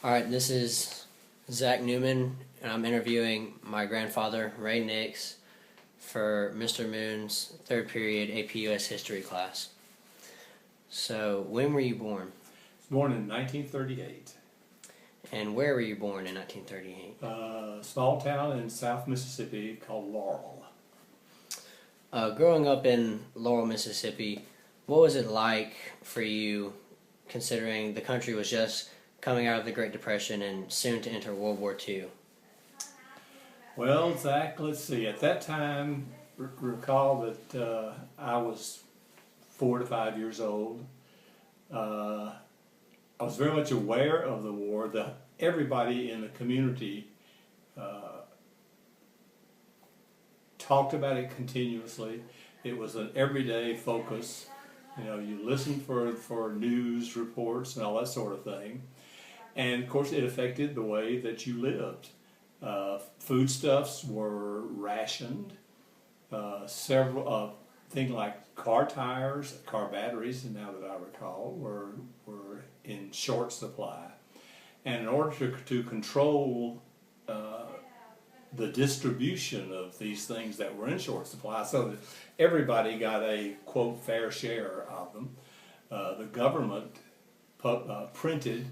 Alright, this is Zach Newman, and I'm interviewing my grandfather, Ray Nix, for Mr. Moon's third period AP US history class. So, when were you born? Born in 1938. And where were you born in 1938? A small town in South Mississippi called Laurel. Growing up in Laurel, Mississippi, what was it like for you, considering the country was just coming out of the Great Depression and soon to enter World War II? Well, Zach, let's see. At that time, recall that I was 4 to 5 years old. I was very much aware of the war. Everybody in the community talked about it continuously. It was an everyday focus. You know, you listened for news reports and all that sort of thing. And of course, it affected the way that you lived. Foodstuffs were rationed. Several things like car tires, car batteries, and now that I recall, were in short supply. And in order to control the distribution of these things that were in short supply, so that everybody got a, quote, fair share of them, the government printed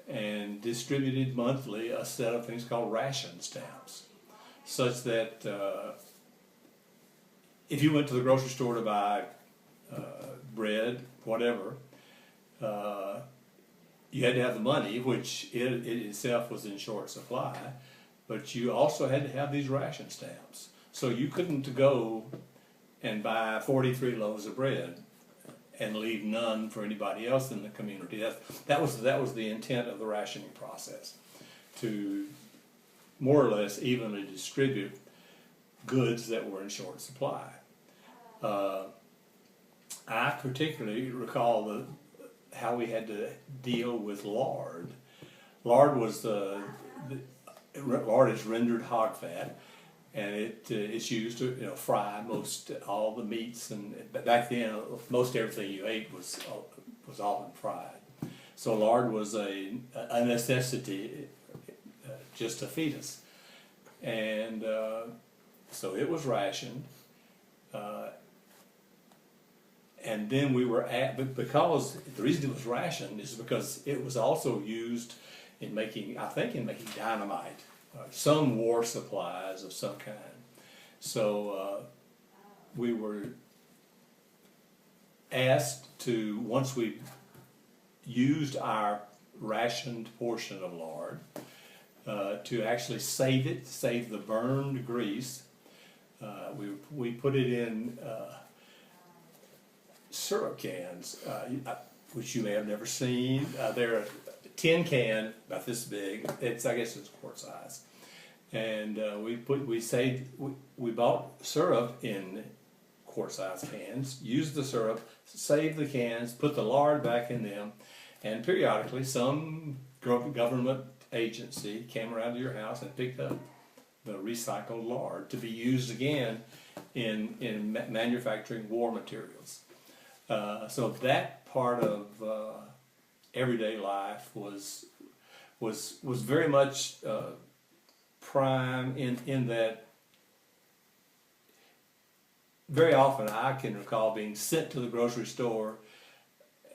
and distributed monthly a set of things called ration stamps, such that if you went to the grocery store to buy bread, whatever, you had to have the money, which it itself was in short supply, but you also had to have these ration stamps. So you couldn't go and buy 43 loaves of bread and leave none for anybody else in the community. That was the intent of the rationing process, to more or less evenly distribute goods that were in short supply. I particularly recall how we had to deal with lard. Lard is rendered hog fat, and it's used to fry most all the meats, and back then most everything you ate was often fried. So lard was a necessity just to feed us, and so it was rationed. And then we were because the reason it was rationed is because it was also used in making dynamite, some war supplies of some kind. So we were asked to, once we used our rationed portion of lard, to actually save the burned grease. We put it in syrup cans, which you may have never seen. They're a tin can about this big. I guess it's quart size, and we bought syrup in quart size cans. Used the syrup, saved the cans, put the lard back in them, and periodically some government agency came around to your house and picked up the recycled lard to be used again in manufacturing war materials. So that part of everyday life was very much prime in that very often I can recall being sent to the grocery store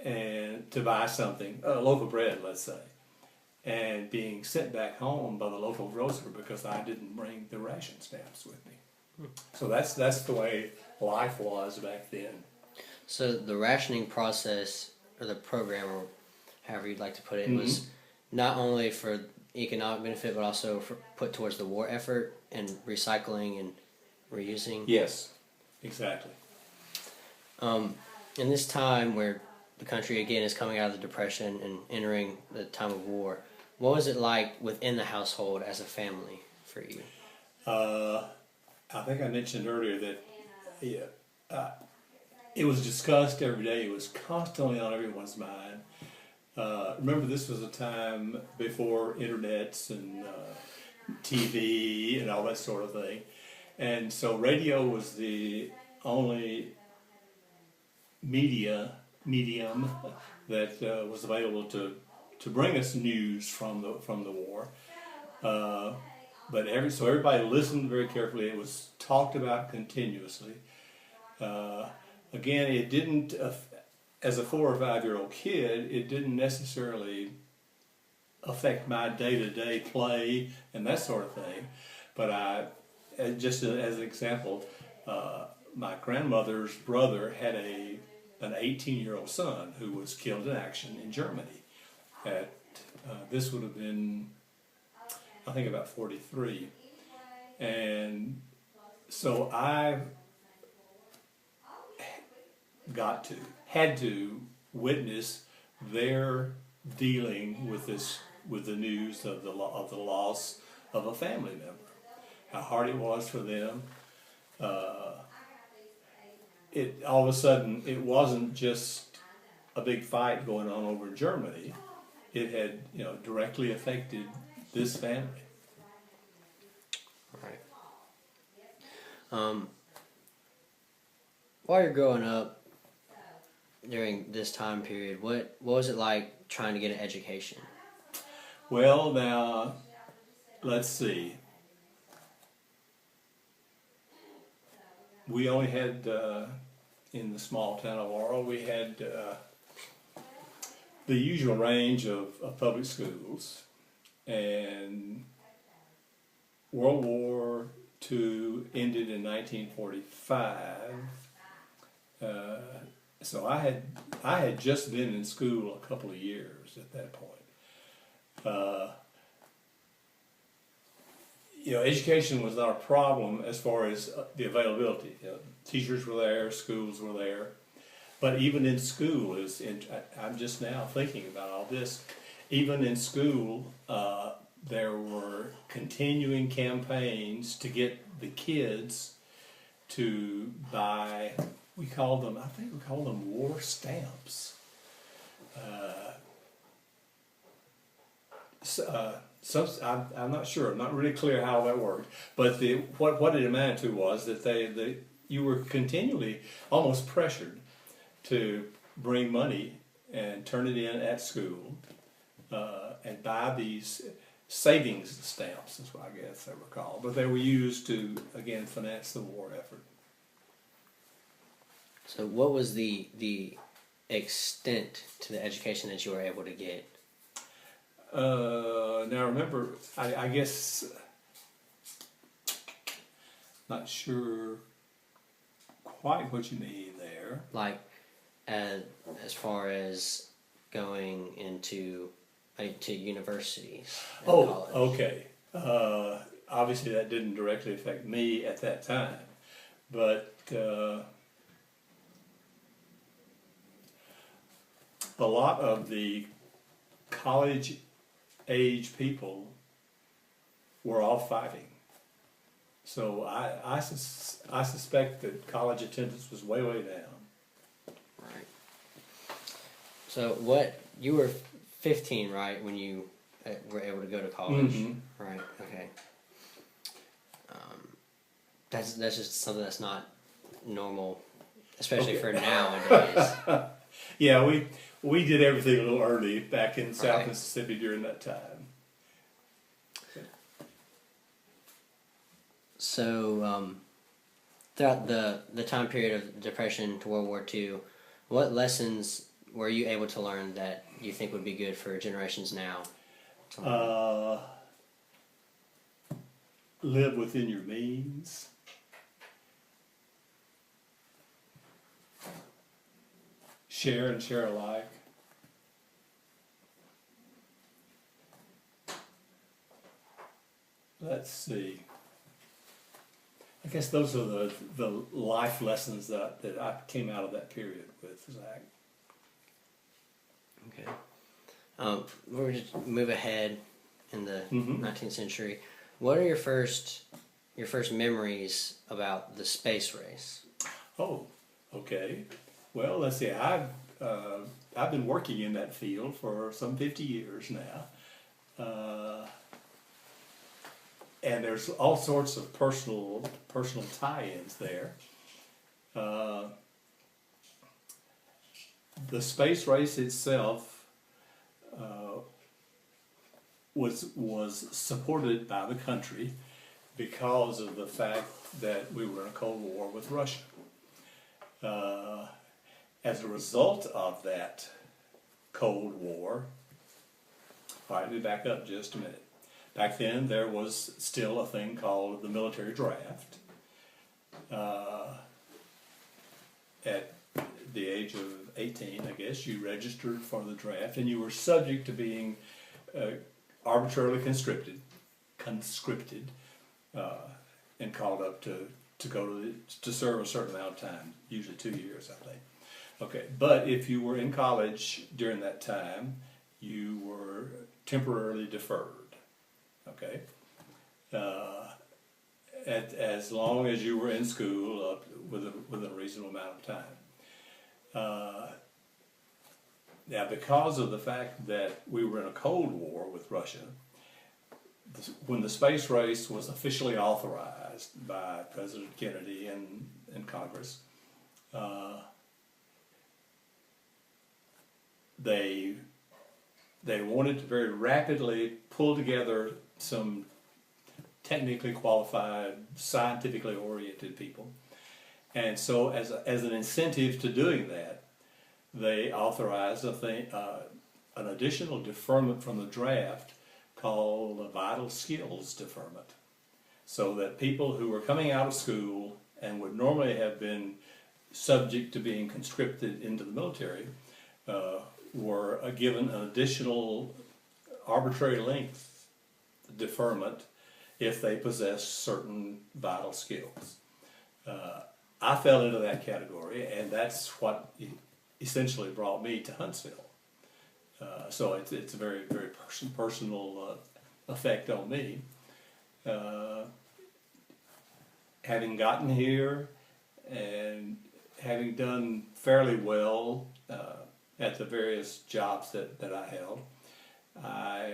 and to buy something, a loaf of bread, let's say, and being sent back home by the local grocer because I didn't bring the ration stamps with me. So that's the way life was back then. So the rationing process, or the program, or however you'd like to put it, was not only for economic benefit, but also put towards the war effort and recycling and reusing? Yes, exactly. In this time where the country again is coming out of the Depression and entering the time of war, what was it like within the household as a family for you? I think I mentioned earlier that it was discussed every day. It was constantly on everyone's mind. Remember, this was a time before internets and TV and all that sort of thing. And so radio was the only medium that was available to to bring us news from the war. But so everybody listened very carefully. It was talked about continuously. Again, it didn't, as a 4 or 5 year old kid, it didn't necessarily affect my day-to-day play and that sort of thing. But just as an example, my grandmother's brother had an 18-year-old son who was killed in action in Germany. This would have been, I think, about 43. And so I had to witness their dealing with the news of the loss of a family member. How hard it was for them. All of a sudden, it wasn't just a big fight going on over in Germany. It had, directly affected this family. Right. While you're growing up during this time period, what was it like trying to get an education? Well, now, let's see. We only had, in the small town of Laurel, we had the usual range of public schools, and World War II ended in 1945. So I had just been in school a couple of years at that point. Education was not a problem as far as the availability. Teachers were there, schools were there. But even in school, I'm just now thinking about all this, even in school, there were continuing campaigns to get the kids to buy, I think we called them war stamps. I'm not sure. I'm not really clear how that worked. But what it amounted to was that you were continually almost pressured to bring money and turn it in at school and buy these savings stamps, is what I guess they were called. But they were used to, again, finance the war effort. So what was the extent to the education that you were able to get? Now remember, I guess, not sure quite what you mean there. Like, as far as going into to universities and college. Okay. Obviously that didn't directly affect me at that time, but a lot of the college age people were all fighting. So I suspect that college attendance was way down. Right. So you were 15, right, when you were able to go to college? Mm-hmm. Right. Okay. That's just something that's not normal, especially for nowadays. Yeah, we did everything a little early back in South Mississippi during that time. So, throughout the time period of Depression to World War II, what lessons were you able to learn that you think would be good for generations now? Live within your means. Share and share alike. Let's see. I guess those are the life lessons that I came out of that period with, Zach. Okay. We'll just move ahead in the 19th century. What are your first memories about the space race? Oh, okay. Well, let's see. I've been working in that field for some 50 years now. And there's all sorts of personal tie-ins there. The space race itself was supported by the country because of the fact that we were in a Cold War with Russia. As a result of that Cold War, all right, let me back up just a minute. Back then, there was still a thing called the military draft. At the age of 18, I guess, you registered for the draft, and you were subject to being arbitrarily conscripted, and called up to go to serve a certain amount of time, usually 2 years, I think. Okay, but if you were in college during that time, you were temporarily deferred. Okay, as long as you were in school with a reasonable amount of time. Now, because of the fact that we were in a Cold War with Russia, when the space race was officially authorized by President Kennedy and Congress, they wanted to very rapidly pull together some technically qualified, scientifically oriented people. And so as an incentive to doing that, they authorized an additional deferment from the draft called a vital skills deferment. So that people who were coming out of school and would normally have been subject to being conscripted into the military were given an additional arbitrary length deferment if they possessed certain vital skills. I fell into that category, and that's what essentially brought me to Huntsville. So it's a very, very personal effect on me. Having gotten here and having done fairly well at the various jobs that I held, I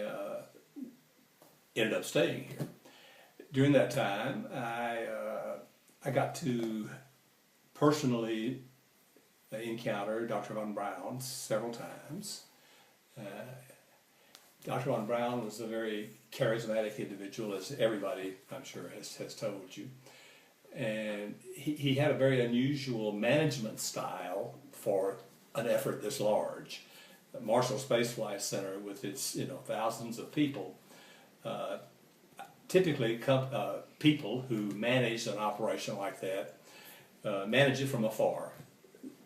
ended up staying here. During that time, I got to personally encounter Dr. Von Braun several times. Dr. Von Braun was a very charismatic individual, as everybody, I'm sure, has told you. And he had a very unusual management style for an effort this large. The Marshall Space Flight Center, with its thousands of people, typically people who manage an operation like that manage it from afar.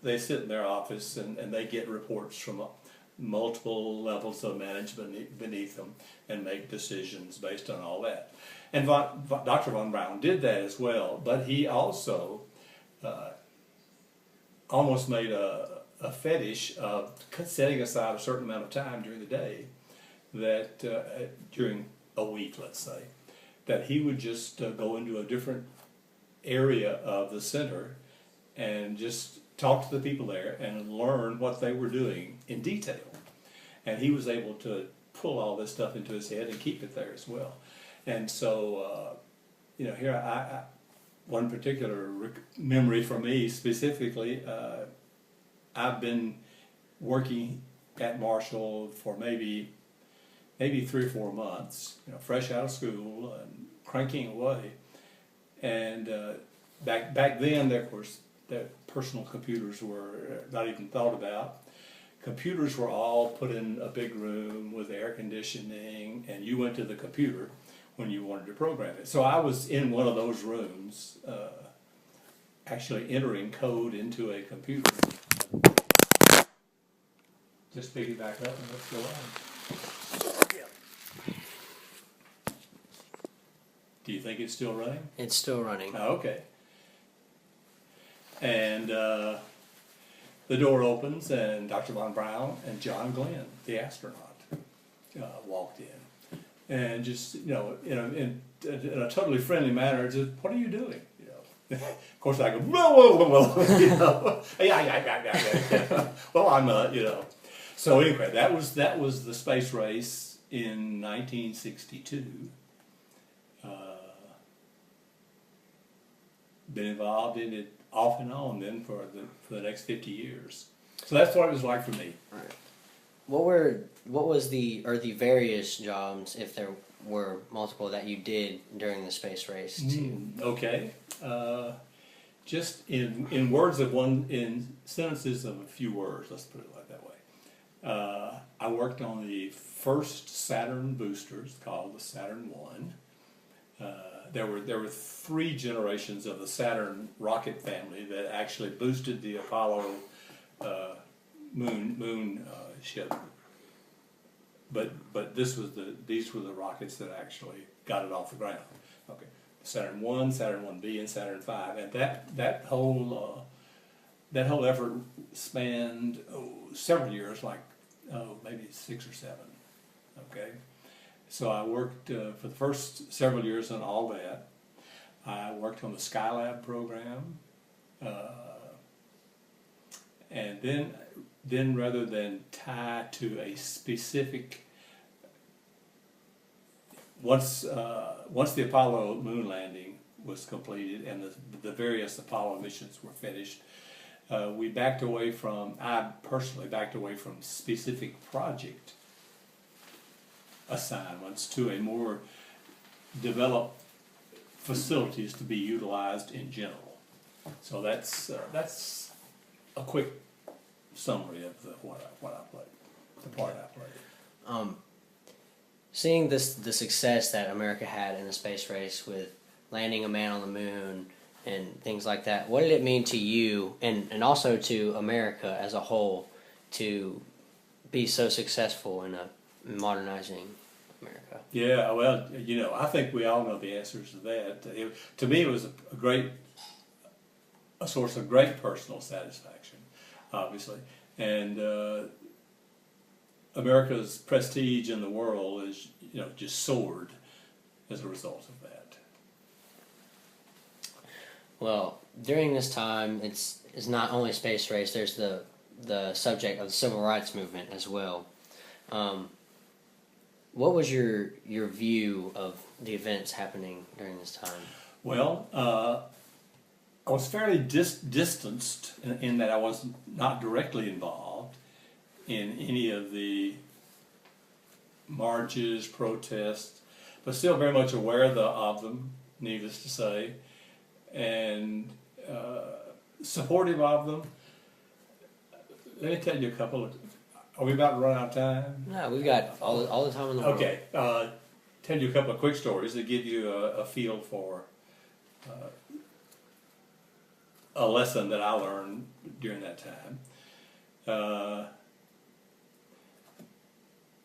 They sit in their office and they get reports from multiple levels of management beneath them and make decisions based on all that. And Dr. Von Braun did that as well, but he also almost made a fetish of setting aside a certain amount of time during the day, that during a week, let's say, that he would just go into a different area of the center and just talk to the people there and learn what they were doing in detail. And he was able to pull all this stuff into his head and keep it there as well. And so, here one particular memory for me specifically, I've been working at Marshall for maybe 3 or 4 months, fresh out of school and cranking away. And back then, of course, the personal computers were not even thought about. Computers were all put in a big room with air conditioning, and you went to the computer when you wanted to program it. So I was in one of those rooms, actually entering code into a computer. Just pick it back up and let's go on. Do you think it's still running? It's still running. Oh, okay. And the door opens, and Dr. Von Braun and John Glenn, the astronaut, walked in, and just in a totally friendly manner, just, "What are you doing?" Of course, I go, "Whoa, yeah. Well, I'm So anyway, that was the space race in 1962. Been involved in it off and on then for the next 50 years. So that's what it was like for me. Right. what was the various jobs, if there were multiple, that you did during the space race too? Okay. Just in words of one, in sentences of a few words, let's put it like that way. I worked on the first Saturn boosters called the Saturn I. There were three generations of the Saturn rocket family that actually boosted the Apollo moon ship. But these were the rockets that actually got it off the ground. Okay, Saturn I, Saturn 1B, and Saturn V, and that whole effort spanned several years, like maybe 6 or 7. Okay, so I worked for the first several years on all that. I worked on the Skylab program, and then rather than tie to a specific, once the Apollo moon landing was completed and the various Apollo missions were finished, I personally backed away from specific project assignments to a more developed facilities to be utilized in general. So that's a quick summary of what I played, the part I played. Seeing the success that America had in the space race with landing a man on the moon and things like that, what did it mean to you and also to America as a whole to be so successful in modernizing America? Yeah, well, I think we all know the answers to that. To me, it was a source of great personal satisfaction, obviously, and America's prestige in the world is, just soared as a result of that. Well, during this time, it's not only space race. There's the subject of the civil rights movement as well. What was your view of the events happening during this time? Well, I was fairly distanced in that I was not directly involved in any of the marches, protests, but still very much aware of them, needless to say, and supportive of them. Let me tell you a couple of. Are we about to run out of time? No, we've got all the time in the world. Okay, tell you a couple of quick stories that give you a feel for a lesson that I learned during that time.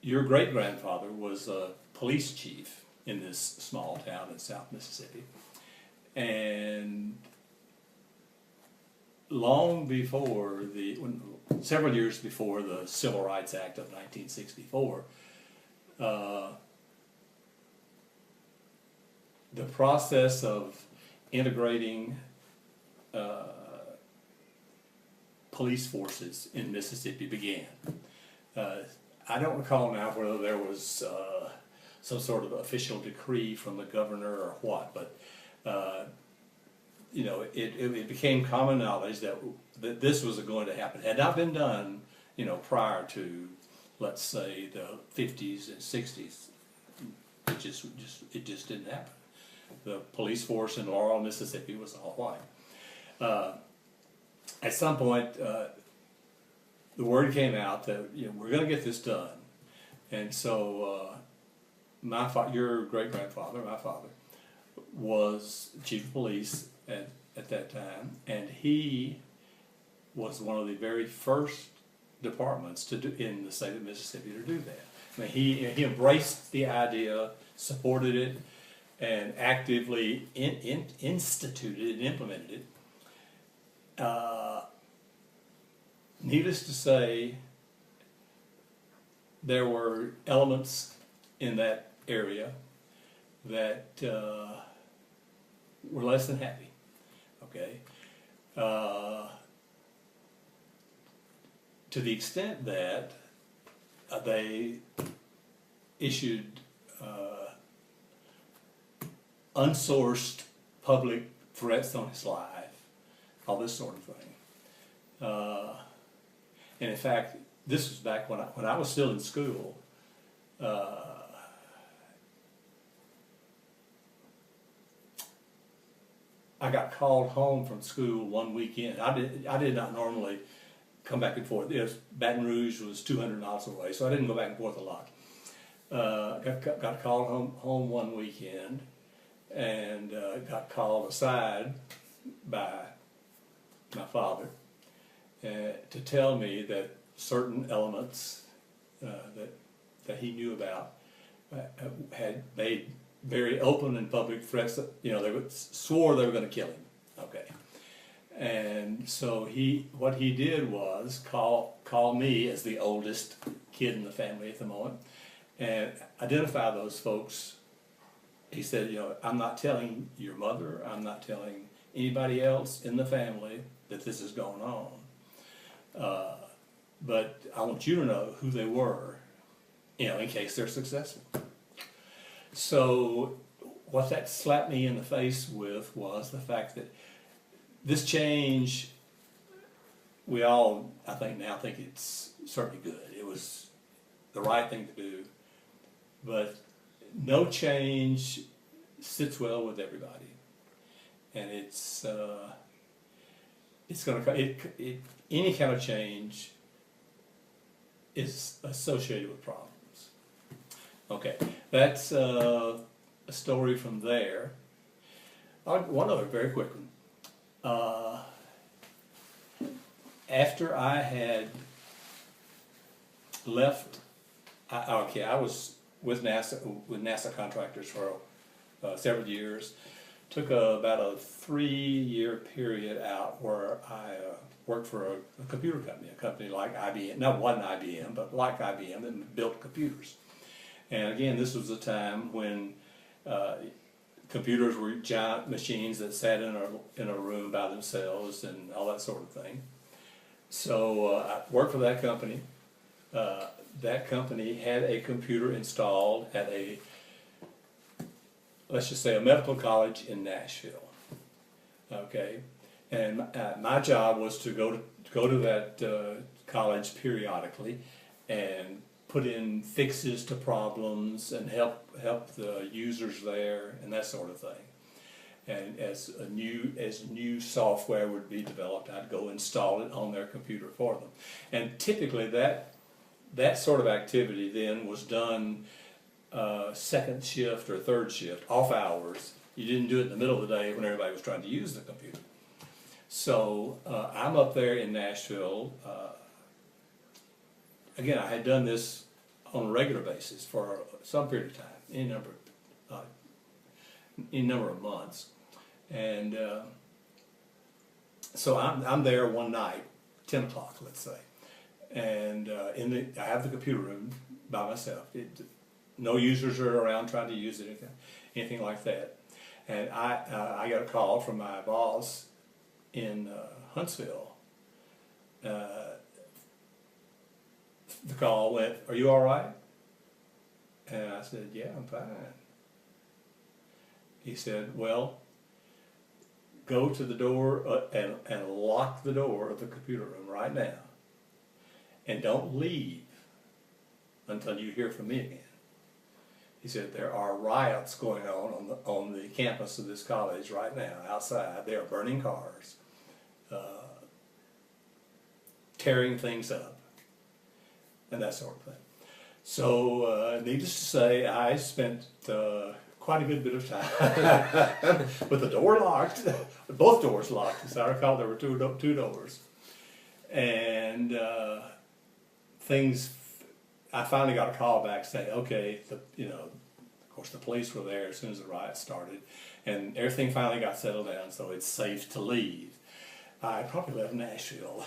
Your great-grandfather was a police chief in this small town in South Mississippi, and several years before the Civil Rights Act of 1964, the process of integrating police forces in Mississippi began. I don't recall now whether there was some sort of official decree from the governor or what, but it became common knowledge that this was going to happen. It had not been done, prior to, let's say, the 50s and 60s. It just didn't happen. The police force in Laurel, Mississippi was all white. At some point, the word came out that we're going to get this done, and so your great-grandfather, my father, was chief of police at that time, and he was one of the very first departments in the state of Mississippi to do that. I mean, he embraced the idea, supported it, and actively instituted and implemented it. Needless to say, there were elements in that area that were less than happy. Okay, to the extent that they issued unsourced public threats on his life, all this sort of thing. And in fact, this was back when I was still in school. I got called home from school one weekend. I did not normally come back and forth. Baton Rouge was 200 miles away, so I didn't go back and forth a lot. Got called home one weekend, and got called aside by my father to tell me that certain elements that he knew about had made very open and public threats that, they swore they were going to kill him. Okay. And so what he did was call me as the oldest kid in the family at the moment and identify those folks. He said, I'm not telling your mother, I'm not telling anybody else in the family that this is going on. But I want you to know who they were, in case they're successful. So what that slapped me in the face with was the fact that this change, we all, I think now think it's certainly good. It was the right thing to do, but no change sits well with everybody, and it's going to any kind of change is associated with problems. Okay, that's a story from there. One other very quick one. After I had left, I was with NASA contractors for several years. Took about a 3-year period out where I worked for a computer company, a company like IBM, not one IBM, but like IBM that built computers. And again, this was a time when computers were giant machines that sat in a room by themselves and all that sort of thing. So I worked for that company. That company had a computer installed at let's just say a medical college in Nashville. Okay, and my job was to go to that college periodically and put in fixes to problems and help the users there and that sort of thing. And as new software would be developed, I'd go install it on their computer for them. And typically that sort of activity then was done second shift or third shift, off hours. You didn't do it in the middle of the day when everybody was trying to use the computer. So I'm up there in Nashville. Again, I had done this on a regular basis for some period of time, any number of months, and so I'm there one night, 10 o'clock, let's say, and I have the computer room by myself. No users are around trying to use it, anything like that, and I got a call from my boss in Huntsville. The call went, "Are you all right?" And I said, "Yeah, I'm fine." He said, "Well, go to the door and lock the door of the computer room right now, and don't leave until you hear from me again." He said, "There are riots going on the campus of this college right now outside. They are burning cars, tearing things up, and that sort of thing." So, needless to say, I spent quite a good bit of time with the door locked, both doors locked. As I recall, there were two doors, and I finally got a call back saying, "Okay, of course, the police were there as soon as the riot started, and everything finally got settled down, so it's safe to leave." I probably left Nashville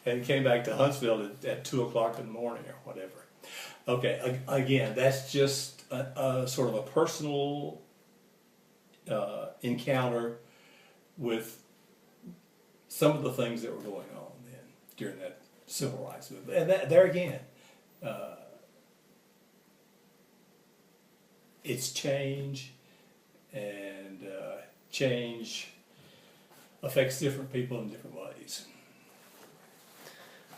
and came back to Huntsville at 2 o'clock in the morning or whatever. Okay, again, that's just a sort of a personal encounter with some of the things that were going on then during that civil rights movement. And there again, it's change, and change affects different people in different ways.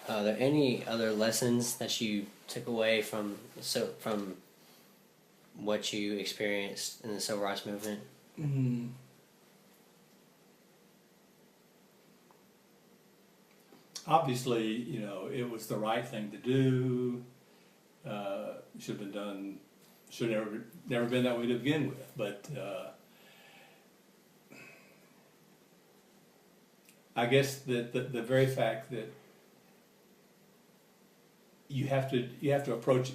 Are there any other lessons that you took away from what you experienced in the civil rights movement? Mm. Obviously, it was the right thing to do. Should have been done. Should have never been that way to begin with. But I guess that the very fact that you have to approach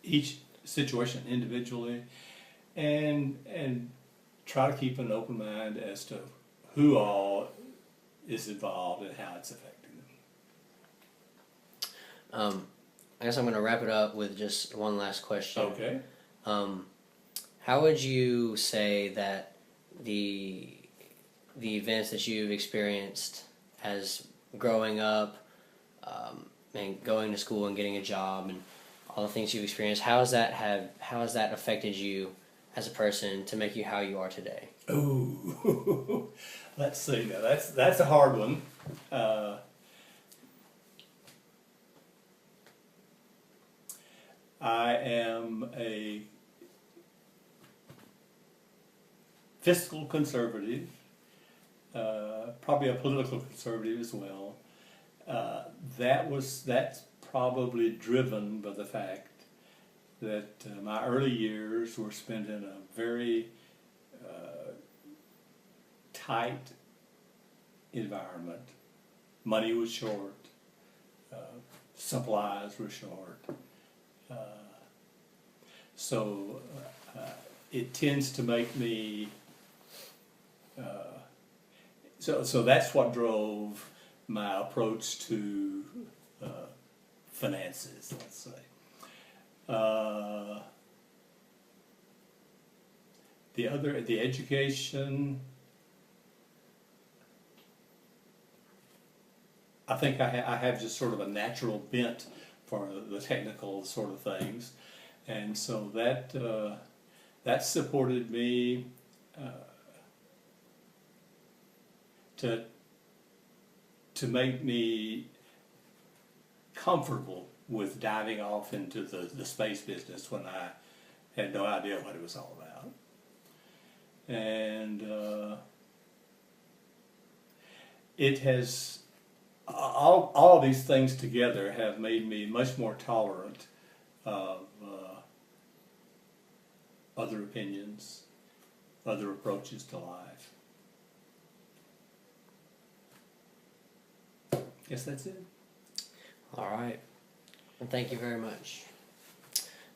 each situation individually, and try to keep an open mind as to who all is involved and how it's affecting them. I guess I'm going to wrap it up with just one last question. Okay. How would you say that the events that you've experienced as growing up, and going to school and getting a job and all the things you've experienced, how has that affected you as a person to make you how you are today? Ooh, let's see. Now that's a hard one. I am a fiscal conservative, probably a political conservative as well. That's probably driven by the fact that my early years were spent in a very tight environment. Money was short, supplies were short, so it tends to make me. So that's what drove my approach to finances, let's say. The education, I think I have just sort of a natural bent for the technical sort of things, and so that supported me to make me comfortable with diving off into the space business when I had no idea what it was all about. And it has, all of these things together have made me much more tolerant of other opinions, other approaches to life. Guess that's it. All right. Well, thank you very much.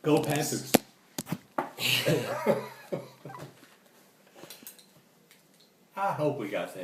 Go Panthers. I hope we got that.